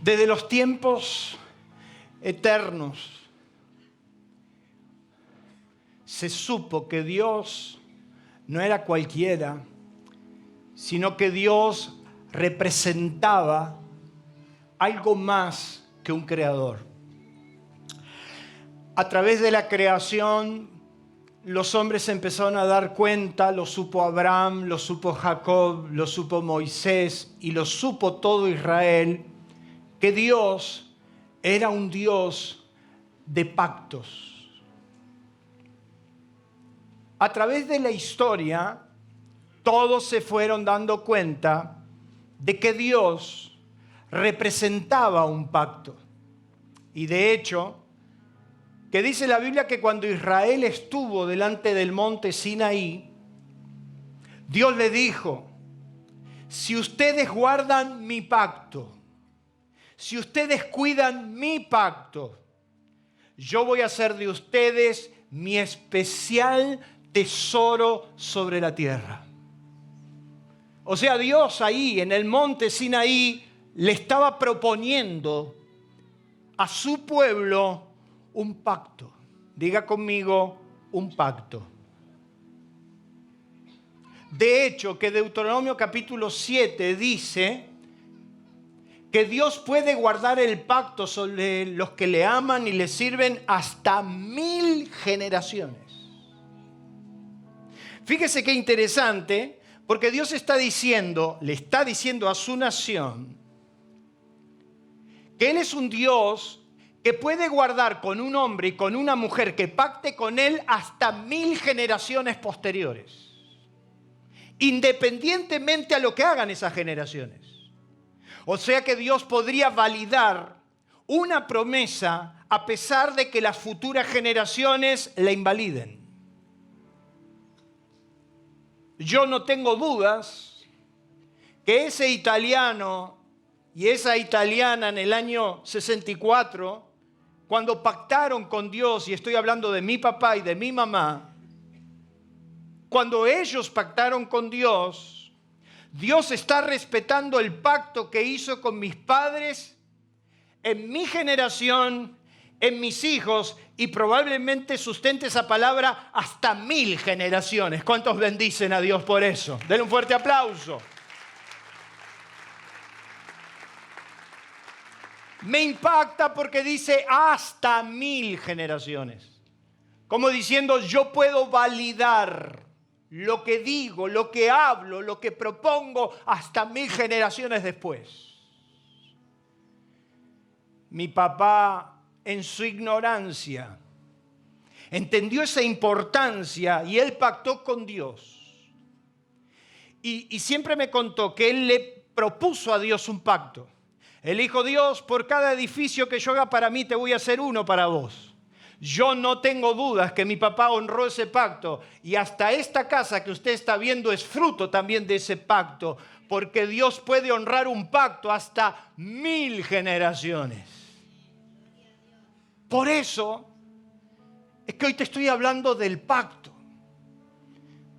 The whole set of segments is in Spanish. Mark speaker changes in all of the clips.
Speaker 1: Desde los tiempos eternos se supo que Dios no era cualquiera, sino que Dios representaba algo más que un creador. A través de la creación, los hombres se empezaron a dar cuenta, lo supo Abraham, lo supo Jacob, lo supo Moisés y lo supo todo Israel, que Dios era un Dios de pactos. A través de la historia, todos se fueron dando cuenta de que Dios representaba un pacto. Y de hecho, que dice la Biblia que cuando Israel estuvo delante del monte Sinaí, Dios le dijo: si ustedes guardan mi pacto, si ustedes cuidan mi pacto, yo voy a hacer de ustedes mi especial tesoro sobre la tierra. O sea, Dios ahí en el monte Sinaí le estaba proponiendo a su pueblo un pacto. Diga conmigo, un pacto. De hecho, que Deuteronomio capítulo 7 dice que Dios puede guardar el pacto sobre los que le aman y le sirven hasta 1000 generaciones. Fíjese qué interesante, porque Dios le está diciendo a su nación que Él es un Dios que puede guardar con un hombre y con una mujer que pacte con Él hasta 1000 generaciones posteriores, independientemente a lo que hagan esas generaciones. O sea que Dios podría validar una promesa a pesar de que las futuras generaciones la invaliden. Yo no tengo dudas que ese italiano y esa italiana en el año 64, cuando pactaron con Dios, y estoy hablando de mi papá y de mi mamá, cuando ellos pactaron con Dios, Dios está respetando el pacto que hizo con mis padres, en mi generación, en mis hijos, y probablemente sustente esa palabra hasta 1000 generaciones. ¿Cuántos bendicen a Dios por eso? Denle un fuerte aplauso. Me impacta porque dice hasta 1000 generaciones. Como diciendo, yo puedo validar lo que digo, lo que hablo, lo que propongo hasta 1000 generaciones después. Mi papá, en su ignorancia, entendió esa importancia y él pactó con Dios. Y siempre me contó que él le propuso a Dios un pacto. Él dijo: Dios, por cada edificio que yo haga para mí, te voy a hacer uno para vos. Yo no tengo dudas que mi papá honró ese pacto. Y hasta esta casa que usted está viendo es fruto también de ese pacto. Porque Dios puede honrar un pacto hasta 1000 generaciones. Por eso es que hoy te estoy hablando del pacto.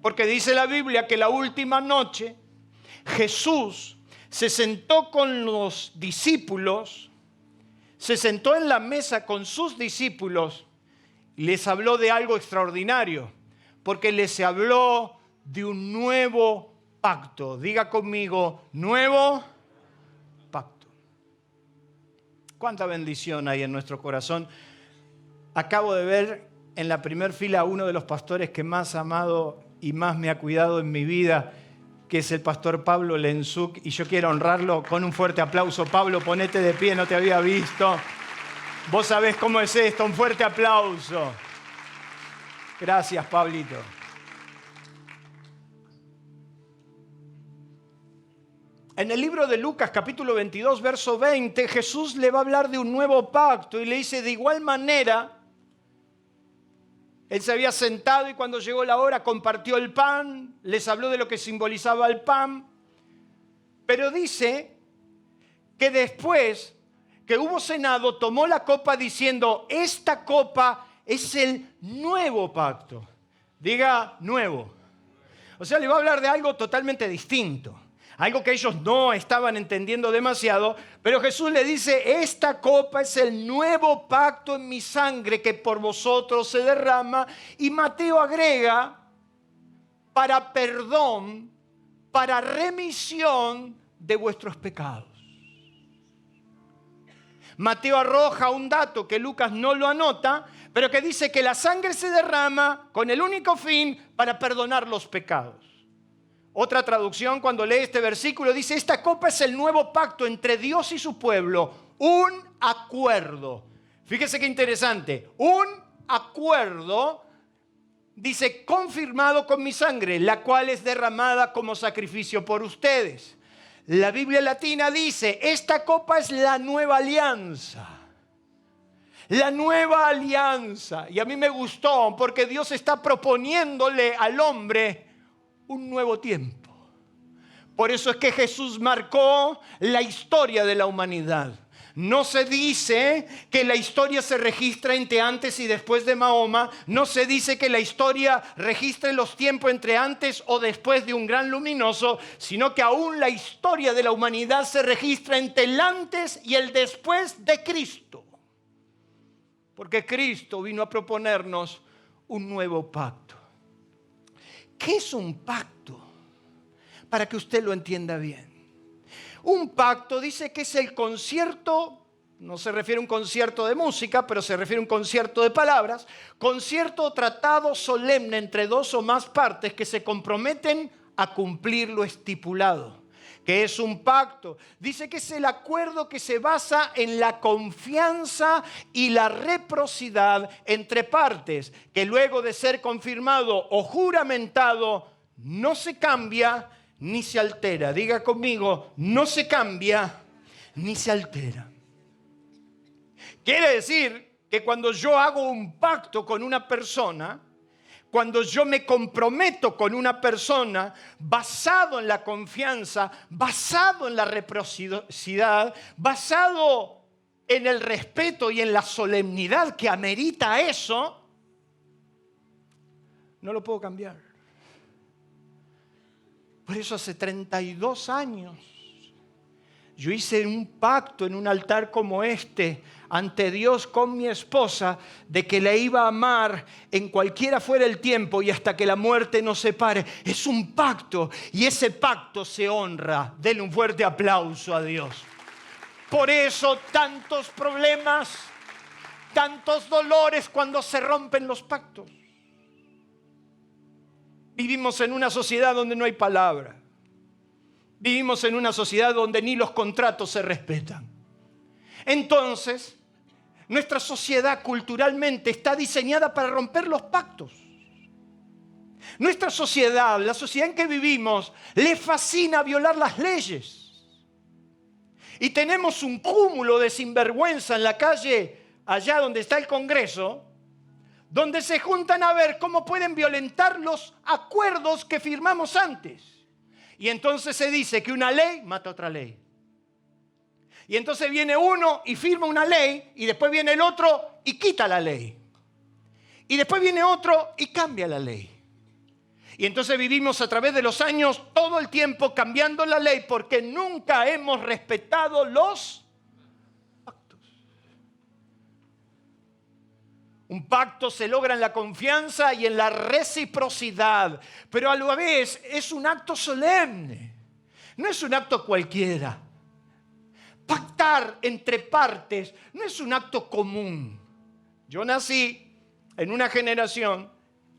Speaker 1: Porque dice la Biblia que la última noche Jesús se sentó con los discípulos, se sentó en la mesa con sus discípulos y les habló de algo extraordinario, porque les habló de un nuevo pacto. Diga conmigo, nuevo pacto. ¿Cuánta bendición hay en nuestro corazón? Acabo de ver en la primera fila a uno de los pastores que más amado y más me ha cuidado en mi vida, que es el pastor Pablo Lenzuk, y yo quiero honrarlo con un fuerte aplauso. Pablo, ponete de pie, no te había visto. Vos sabés cómo es esto, un fuerte aplauso. Gracias, Pablito. En el libro de Lucas, capítulo 22, verso 20, Jesús le va a hablar de un nuevo pacto y le dice: de igual manera, él se había sentado y cuando llegó la hora compartió el pan, les habló de lo que simbolizaba el pan, pero dice que después que hubo cenado, tomó la copa diciendo: esta copa es el nuevo pacto. Diga nuevo. O sea, le va a hablar de algo totalmente distinto. Algo que ellos no estaban entendiendo demasiado, pero Jesús le dice, esta copa es el nuevo pacto en mi sangre que por vosotros se derrama. Y Mateo agrega, para perdón, para remisión de vuestros pecados. Mateo arroja un dato que Lucas no lo anota, pero que dice que la sangre se derrama con el único fin para perdonar los pecados. Otra traducción, cuando lee este versículo, dice, esta copa es el nuevo pacto entre Dios y su pueblo, un acuerdo. Fíjese qué interesante, un acuerdo, dice, confirmado con mi sangre, la cual es derramada como sacrificio por ustedes. La Biblia latina dice, esta copa es la nueva alianza. La nueva alianza. Y a mí me gustó porque Dios está proponiéndole al hombre un nuevo tiempo. Por eso es que Jesús marcó la historia de la humanidad. No se dice que la historia se registra entre antes y después de Mahoma. No se dice que la historia registre los tiempos entre antes o después de un gran luminoso, sino que aún la historia de la humanidad se registra entre el antes y el después de Cristo. Porque Cristo vino a proponernos un nuevo pacto. ¿Qué es un pacto? Para que usted lo entienda bien. Un pacto dice que es el concierto, no se refiere a un concierto de música, pero se refiere a un concierto de palabras, concierto o tratado solemne entre dos o más partes que se comprometen a cumplir lo estipulado. ¿Qué es un pacto? Dice que es el acuerdo que se basa en la confianza y la reciprocidad entre partes, que luego de ser confirmado o juramentado no se cambia ni se altera. Diga conmigo, no se cambia ni se altera. Quiere decir que cuando yo hago un pacto con una persona, cuando yo me comprometo con una persona basado en la confianza, basado en la reciprocidad, basado en el respeto y en la solemnidad que amerita eso, no lo puedo cambiar. Por eso hace 32 años yo hice un pacto en un altar como este ante Dios con mi esposa de que la iba a amar en cualquiera fuera el tiempo y hasta que la muerte nos separe. Es un pacto y ese pacto se honra. Denle un fuerte aplauso a Dios. Por eso tantos problemas, tantos dolores cuando se rompen los pactos. Vivimos en una sociedad donde no hay palabra. Vivimos en una sociedad donde ni los contratos se respetan. Entonces, nuestra sociedad culturalmente está diseñada para romper los pactos. Nuestra sociedad, la sociedad en que vivimos, le fascina violar las leyes. Y tenemos un cúmulo de sinvergüenza en la calle, allá donde está el Congreso, donde se juntan a ver cómo pueden violentar los acuerdos que firmamos antes. Y entonces se dice que una ley mata otra ley. Y entonces viene uno y firma una ley y después viene el otro y quita la ley. Y después viene otro y cambia la ley. Y entonces vivimos a través de los años todo el tiempo cambiando la ley porque nunca hemos respetado los pactos. Un pacto se logra en la confianza y en la reciprocidad, pero a la vez es un acto solemne, no es un acto cualquiera. Pactar entre partes no es un acto común. Yo nací en una generación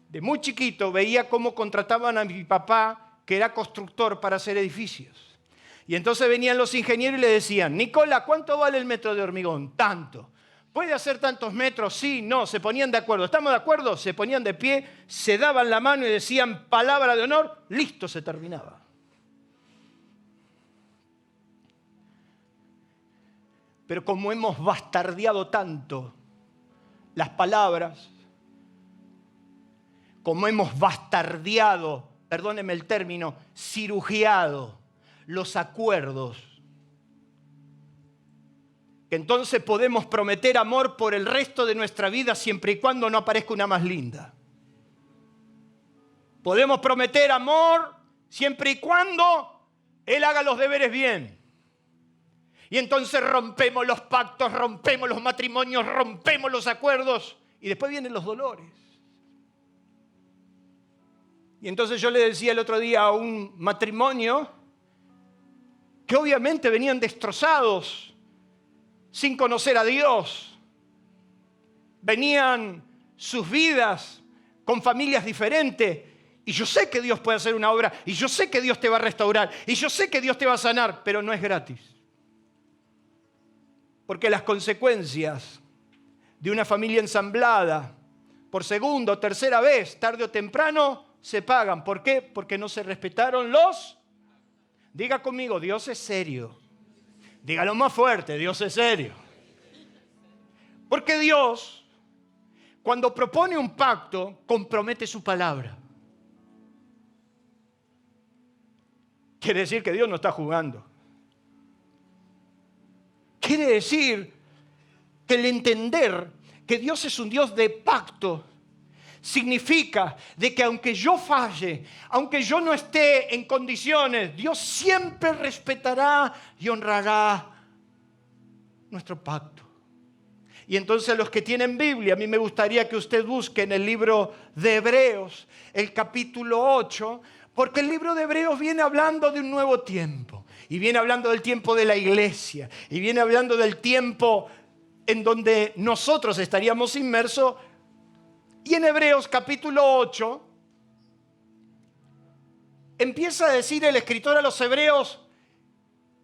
Speaker 1: de muy chiquito, veía cómo contrataban a mi papá, que era constructor, para hacer edificios. Y entonces venían los ingenieros y le decían, Nicola, ¿cuánto vale el metro de hormigón? Tanto. ¿Puede hacer tantos metros? Sí, no, se ponían de acuerdo. ¿Estamos de acuerdo? Se ponían de pie, se daban la mano y decían palabra de honor, listo, se terminaba. Pero como hemos bastardeado tanto las palabras, como hemos bastardeado, perdónenme el término, cirugiado los acuerdos, que entonces podemos prometer amor por el resto de nuestra vida siempre y cuando no aparezca una más linda. Podemos prometer amor siempre y cuando él haga los deberes bien. Y entonces rompemos los pactos, rompemos los matrimonios, rompemos los acuerdos y después vienen los dolores. Y entonces yo le decía el otro día a un matrimonio que obviamente venían destrozados, sin conocer a Dios. Venían sus vidas con familias diferentes. Y yo sé que Dios puede hacer una obra, y yo sé que Dios te va a restaurar, y yo sé que Dios te va a sanar, pero no es gratis. Porque las consecuencias de una familia ensamblada por segunda o tercera vez, tarde o temprano, se pagan. ¿Por qué? Porque no se respetaron los... Diga conmigo, Dios es serio. Dígalo más fuerte, Dios es serio. Porque Dios, cuando propone un pacto, compromete su palabra. Quiere decir que Dios no está jugando. Quiere decir que el entender que Dios es un Dios de pacto significa de que aunque yo falle, aunque yo no esté en condiciones, Dios siempre respetará y honrará nuestro pacto. Y entonces los que tienen Biblia, a mí me gustaría que usted busque en el libro de Hebreos, el capítulo 8, porque el libro de Hebreos viene hablando de un nuevo tiempo. Y viene hablando del tiempo de la iglesia. Y viene hablando del tiempo en donde nosotros estaríamos inmersos. Y en Hebreos capítulo 8 empieza a decir el escritor a los hebreos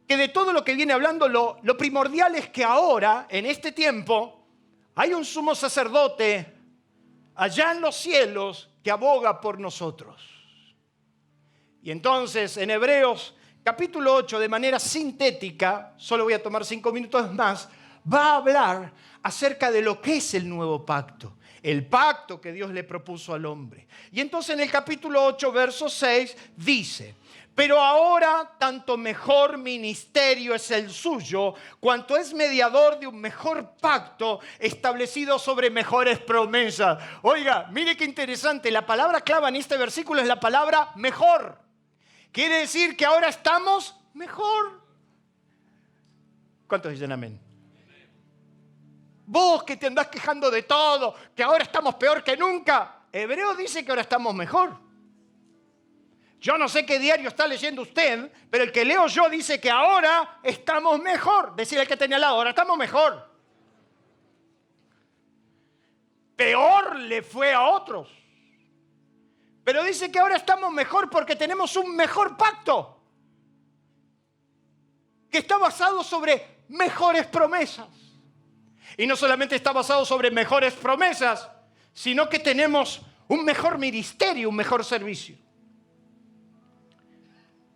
Speaker 1: que de todo lo que viene hablando, lo primordial es que ahora, en este tiempo, hay un sumo sacerdote allá en los cielos que aboga por nosotros. Y entonces en Hebreos capítulo 8, de manera sintética, solo voy a tomar 5 minutos más, va a hablar acerca de lo que es el nuevo pacto. El pacto que Dios le propuso al hombre. Y entonces en el capítulo 8, verso 6, dice: pero ahora tanto mejor ministerio es el suyo, cuanto es mediador de un mejor pacto establecido sobre mejores promesas. Oiga, mire qué interesante, la palabra clave en este versículo es la palabra mejor. Quiere decir que ahora estamos mejor. ¿Cuántos dicen amén? Vos que te andás quejando de todo, que ahora estamos peor que nunca. Hebreo dice que ahora estamos mejor. Yo no sé qué diario está leyendo usted, pero el que leo yo dice que ahora estamos mejor. Decirle al que tenía al lado, ahora estamos mejor. Peor le fue a otros. Pero dice que ahora estamos mejor porque tenemos un mejor pacto. Que está basado sobre mejores promesas. Y no solamente está basado sobre mejores promesas, sino que tenemos un mejor ministerio, un mejor servicio.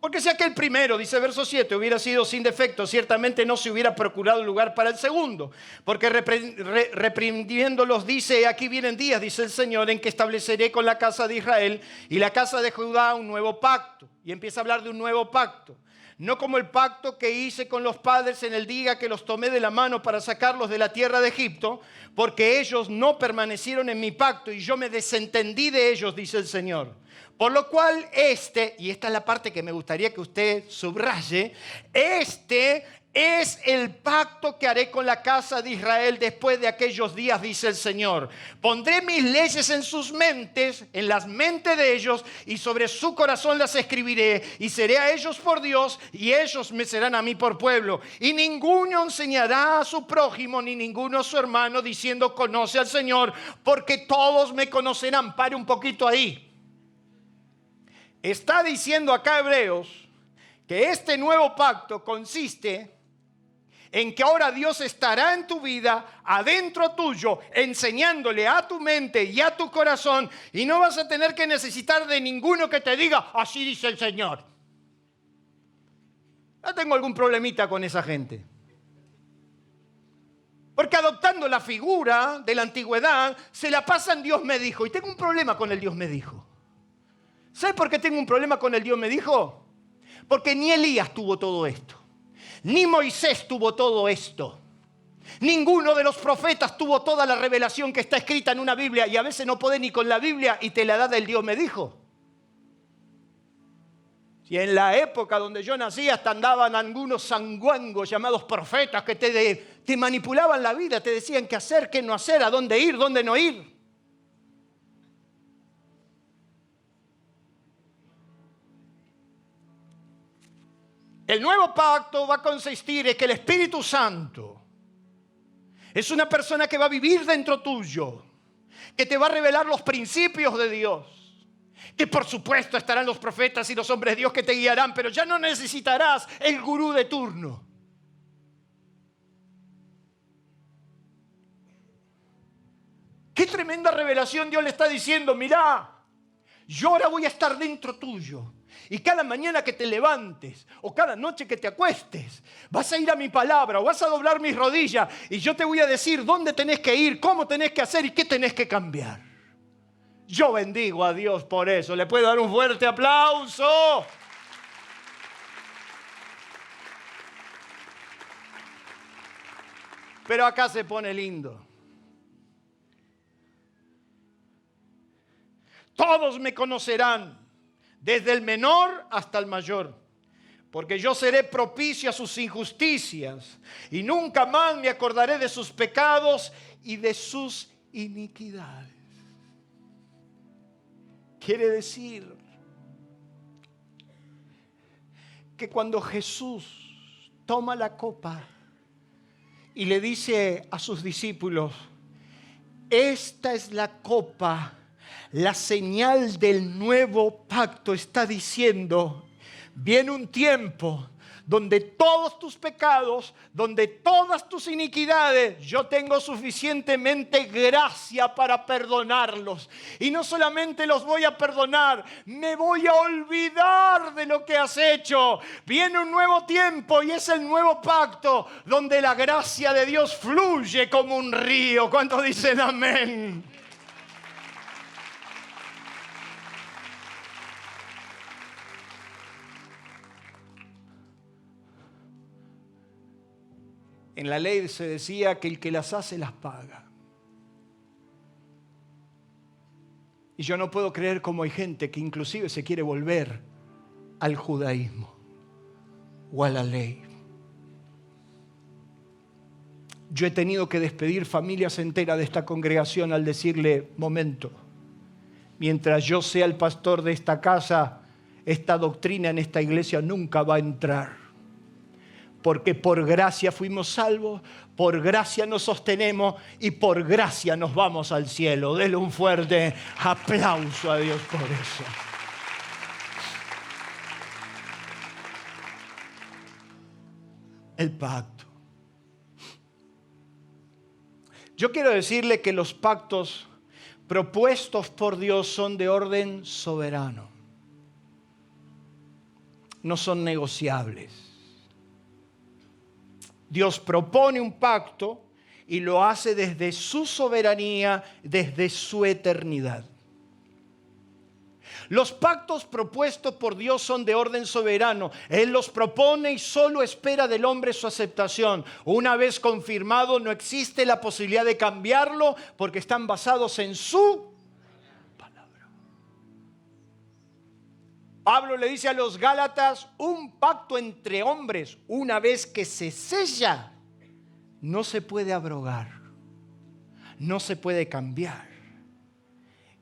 Speaker 1: Porque si aquel primero, dice verso 7, hubiera sido sin defecto, ciertamente no se hubiera procurado lugar para el segundo. Porque reprendiéndolos dice: aquí vienen días, dice el Señor, en que estableceré con la casa de Israel y la casa de Judá un nuevo pacto. Y empieza a hablar de un nuevo pacto. No como el pacto que hice con los padres en el día que los tomé de la mano para sacarlos de la tierra de Egipto, porque ellos no permanecieron en mi pacto y yo me desentendí de ellos, dice el Señor. Por lo cual y esta es la parte que me gustaría que usted subraye, es el pacto que haré con la casa de Israel después de aquellos días, dice el Señor. Pondré mis leyes en sus mentes, en las mentes de ellos, y sobre su corazón las escribiré, y seré a ellos por Dios, y ellos me serán a mí por pueblo. Y ninguno enseñará a su prójimo, ni ninguno a su hermano, diciendo: conoce al Señor, porque todos me conocerán. Pare un poquito ahí. Está diciendo acá Hebreos que este nuevo pacto consiste en que ahora Dios estará en tu vida, adentro tuyo, enseñándole a tu mente y a tu corazón, y no vas a tener que necesitar de ninguno que te diga: así dice el Señor. Yo tengo algún problemita con esa gente. Porque adoptando la figura de la antigüedad, se la pasan Dios me dijo. Y tengo un problema con el Dios me dijo. ¿Sabe por qué tengo un problema con el Dios me dijo? Porque ni Elías tuvo todo esto. Ni Moisés tuvo todo esto. Ninguno de los profetas tuvo toda la revelación que está escrita en una Biblia, y a veces no podés ni con la Biblia y te la da del Dios me dijo. Si en la época donde yo nací hasta andaban algunos sanguangos llamados profetas que te manipulaban la vida, te decían qué hacer, qué no hacer, a dónde ir, dónde no ir. El nuevo pacto va a consistir en que el Espíritu Santo es una persona que va a vivir dentro tuyo, que te va a revelar los principios de Dios. Que por supuesto estarán los profetas y los hombres de Dios que te guiarán, pero ya no necesitarás el gurú de turno. Qué tremenda revelación Dios le está diciendo. Mirá, yo ahora voy a estar dentro tuyo. Y cada mañana que te levantes o cada noche que te acuestes, vas a ir a mi palabra o vas a doblar mis rodillas y yo te voy a decir dónde tenés que ir, cómo tenés que hacer y qué tenés que cambiar. Yo bendigo a Dios por eso. ¿Le puedo dar un fuerte aplauso? Pero acá se pone lindo. Todos me conocerán, desde el menor hasta el mayor, porque yo seré propicio a sus injusticias y nunca más me acordaré de sus pecados y de sus iniquidades. Quiere decir que cuando Jesús toma la copa y le dice a sus discípulos, esta es la copa, la señal del nuevo pacto, está diciendo, viene un tiempo donde todos tus pecados, donde todas tus iniquidades, yo tengo suficientemente gracia para perdonarlos. Y no solamente los voy a perdonar, me voy a olvidar de lo que has hecho. Viene un nuevo tiempo y es el nuevo pacto, donde la gracia de Dios fluye como un río. ¿Cuántos dicen amén? En la ley se decía que el que las hace las paga. Y yo no puedo creer cómo hay gente que inclusive se quiere volver al judaísmo o a la ley. Yo he tenido que despedir familias enteras de esta congregación al decirle, momento, mientras yo sea el pastor de esta casa, esta doctrina en esta iglesia nunca va a entrar. Porque por gracia fuimos salvos, por gracia nos sostenemos y por gracia nos vamos al cielo. Denle un fuerte aplauso a Dios por eso. El pacto. Yo quiero decirle que los pactos propuestos por Dios son de orden soberano. No son negociables. Dios propone un pacto y lo hace desde su soberanía, desde su eternidad. Los pactos propuestos por Dios son de orden soberano. Él los propone y solo espera del hombre su aceptación. Una vez confirmado, no existe la posibilidad de cambiarlo porque están basados en su palabra. Pablo le dice a los Gálatas, un pacto entre hombres, una vez que se sella, no se puede abrogar, no se puede cambiar.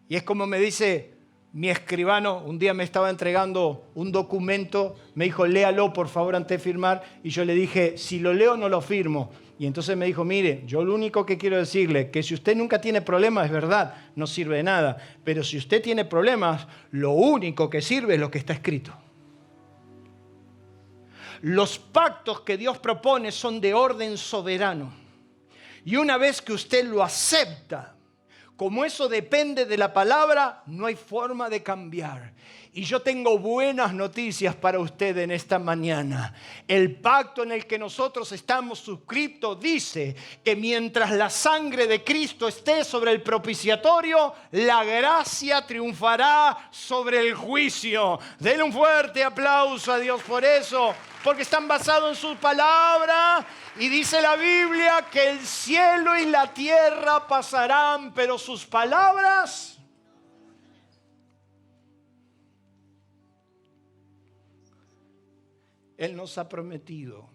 Speaker 1: Y es como me dice mi escribano, un día me estaba entregando un documento, me dijo, léalo por favor antes de firmar, y yo le dije, si lo leo no lo firmo. Y entonces me dijo, mire, yo lo único que quiero decirle, que si usted nunca tiene problemas, es verdad, no sirve de nada. Pero si usted tiene problemas, lo único que sirve es lo que está escrito. Los pactos que Dios propone son de orden soberano. Y una vez que usted lo acepta, como eso depende de la palabra, no hay forma de cambiar. Y yo tengo buenas noticias para usted en esta mañana. El pacto en el que nosotros estamos suscritos dice que mientras la sangre de Cristo esté sobre el propiciatorio, la gracia triunfará sobre el juicio. Denle un fuerte aplauso a Dios por eso, porque están basados en su palabra. Y dice la Biblia que el cielo y la tierra pasarán, pero sus palabras... Él nos ha prometido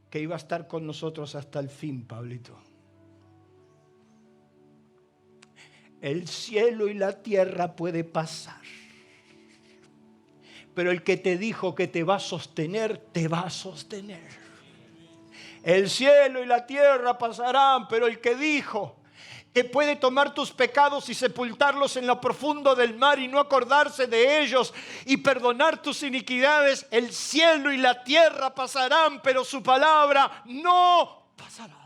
Speaker 1: que iba a estar con nosotros hasta el fin, Pablito. El cielo y la tierra puede pasar, pero el que te dijo que te va a sostener, te va a sostener. El cielo y la tierra pasarán, pero el que dijo que puede tomar tus pecados y sepultarlos en lo profundo del mar y no acordarse de ellos y perdonar tus iniquidades, el cielo y la tierra pasarán, pero su palabra no pasará.